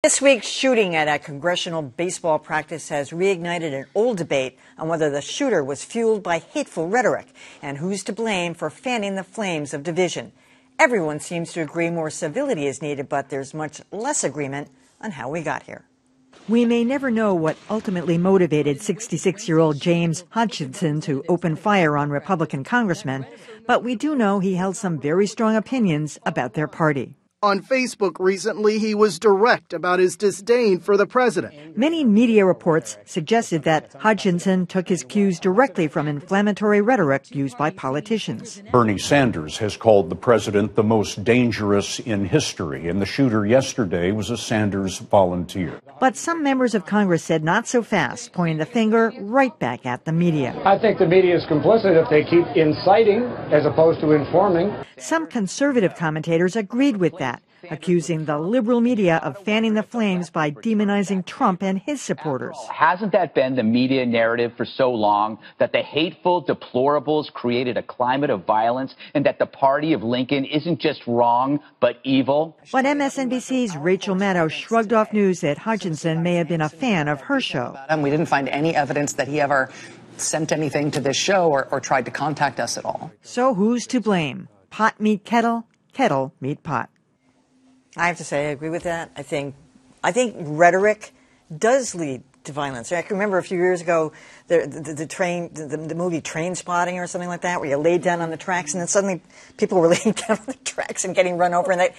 This week's shooting at a congressional baseball practice has reignited an old debate on whether the shooter was fueled by hateful rhetoric and who's to blame for fanning the flames of division. Everyone seems to agree more civility is needed, but there's much less agreement on how we got here. We may never know what ultimately motivated 66-year-old James Hodgkinson to open fire on Republican congressmen, but we do know he held some very strong opinions about their party. On Facebook recently, he was direct about his disdain for the president. Many media reports suggested that Hodgkinson took his cues directly from inflammatory rhetoric used by politicians. Bernie Sanders has called the president the most dangerous in history, and the shooter yesterday was a Sanders volunteer. But some members of Congress said not so fast, pointing the finger right back at the media. I think the media is complicit if they keep inciting as opposed to informing. Some conservative commentators agreed with that, accusing the liberal media of fanning the flames by demonizing Trump and his supporters. Hasn't that been the media narrative for so long, that the hateful deplorables created a climate of violence and that the party of Lincoln isn't just wrong, but evil? But MSNBC's Rachel Maddow shrugged off news that Hodgkinson may have been a fan of her show. We didn't find any evidence that he ever sent anything to this show or tried to contact us at all. So who's to blame? Pot meet kettle, kettle meet pot. I have to say I agree with that. I think rhetoric does lead to violence. I can remember a few years ago the movie Train Spotting or something like that, where you laid down on the tracks and then suddenly people were laying down on the tracks and getting run over. And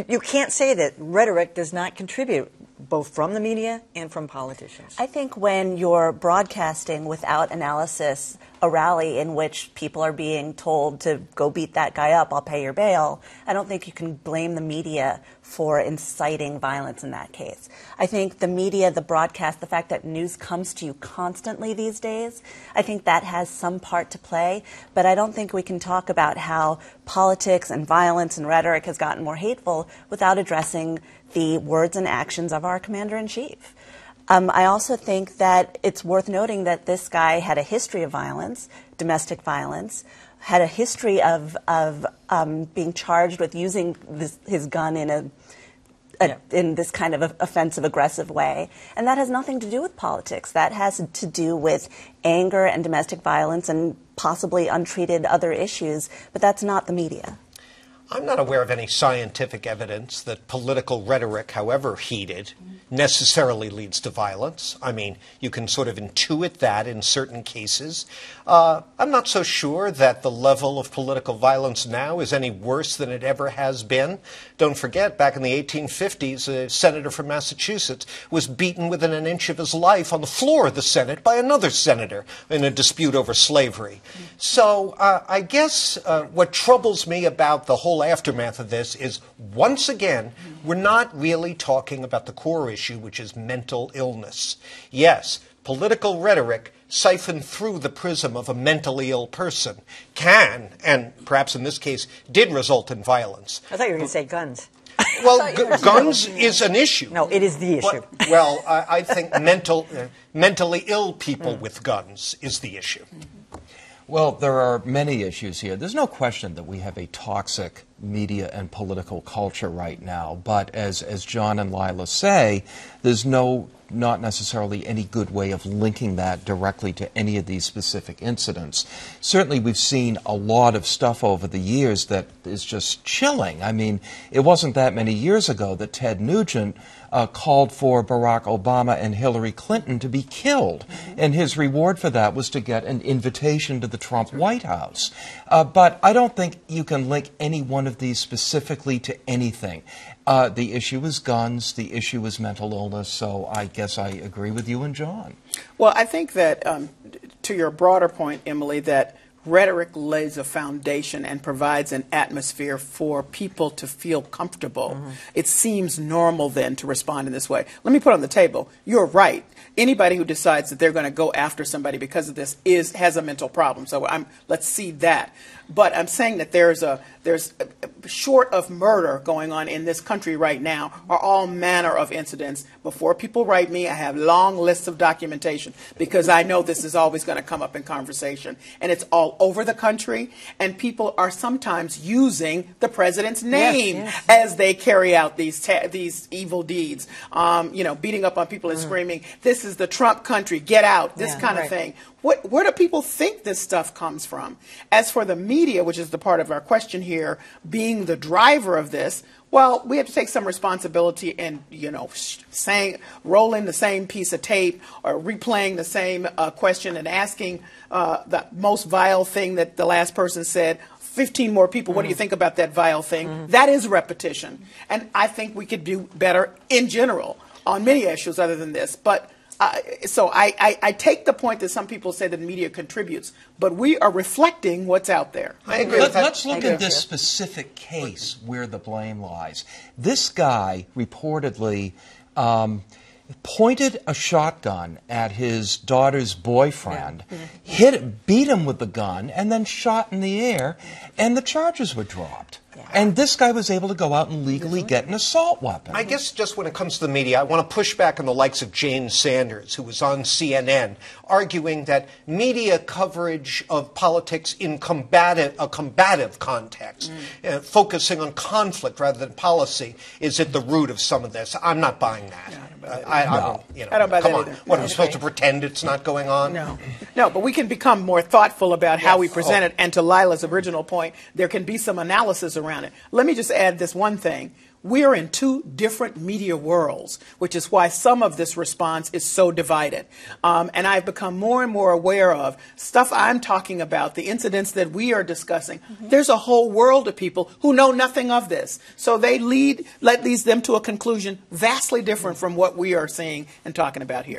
you can't say that rhetoric does not contribute, both from the media and from politicians. I think when you're broadcasting without analysis a rally in which people are being told to go beat that guy up, I'll pay your bail, I don't think you can blame the media for inciting violence in that case. I think the media, the broadcast, the fact that news comes to you constantly these days, I think that has some part to play, but I don't think we can talk about how politics and violence and rhetoric has gotten more hateful without addressing the words and actions of our commander-in-chief. I also think that it's worth noting that this guy had a history of violence, domestic violence, had a history of being charged with using his gun in this kind of offensive, aggressive way. And that has nothing to do with politics. That has to do with anger and domestic violence and possibly untreated other issues, but that's not the media. I'm not aware of any scientific evidence that political rhetoric, however heated, necessarily leads to violence. I mean, you can sort of intuit that in certain cases. I'm not so sure that the level of political violence now is any worse than it ever has been. Don't forget, back in the 1850s, a senator from Massachusetts was beaten within an inch of his life on the floor of the Senate by another senator in a dispute over slavery. So I guess what troubles me about the whole aftermath of this is, once again, we're not really talking about the core issue, which is mental illness. Yes, political rhetoric siphoned through the prism of a mentally ill person can, and perhaps in this case, did result in violence. I thought you were going to say guns. Well, guns is an issue. No, it is the issue. But, well, I think mentally ill people with guns is the issue. Well, there are many issues here. There's no question that we have a toxic media and political culture right now. But as John and Lila say, there's not necessarily any good way of linking that directly to any of these specific incidents. Certainly we've seen a lot of stuff over the years that is just chilling. I mean, it wasn't that many years ago that Ted Nugent called for Barack Obama and Hillary Clinton to be killed. And his reward for that was to get an invitation to the Trump White House. But I don't think you can link any one of these specifically to anything. The issue is guns. The issue is mental illness. So I guess I agree with you and John. Well, I think that to your broader point, Emily, that rhetoric lays a foundation and provides an atmosphere for people to feel comfortable. Mm-hmm. It seems normal then to respond in this way. Let me put on the table, you're right. Anybody who decides that they're going to go after somebody because of this has a mental problem. So let's see that. But I'm saying that there's short of murder going on in this country right now are all manner of incidents. Before people write me, I have long lists of documentation because I know this is always going to come up in conversation, and it's all all over the country, and people are sometimes using the president's name as they carry out these evil deeds. Beating up on people and screaming, "This is the Trump country, get out," this kind of thing. Where do people think this stuff comes from? As for the media, which is the part of our question here, being the driver of this, well, we have to take some responsibility in, rolling the same piece of tape or replaying the same question and asking the most vile thing that the last person said. 15 more people, what do you think about that vile thing? That is repetition. And I think we could do better in general on many issues other than this. But so I take the point that some people say that media contributes, but we are reflecting what's out there. I agree with that. Let's look at this specific case where the blame lies. This guy reportedly pointed a shotgun at his daughter's boyfriend, beat him with the gun, and then shot in the air, and the charges were dropped. And this guy was able to go out and legally get an assault weapon. I guess just when it comes to the media, I want to push back on the likes of Jane Sanders, who was on CNN, arguing that media coverage of politics in a combative context, focusing on conflict rather than policy, is at the root of some of this. I'm not buying that. I don't buy that either. What, are we supposed to pretend it's not going on? No, but we can become more thoughtful about how we present it. And to Lila's original point, there can be some analysis around it. Let me just add this one thing. We're in two different media worlds, which is why some of this response is so divided. And I've become more and more aware of stuff I'm talking about, the incidents that we are discussing. There's a whole world of people who know nothing of this. So that leads them to a conclusion vastly different from what we are seeing and talking about here.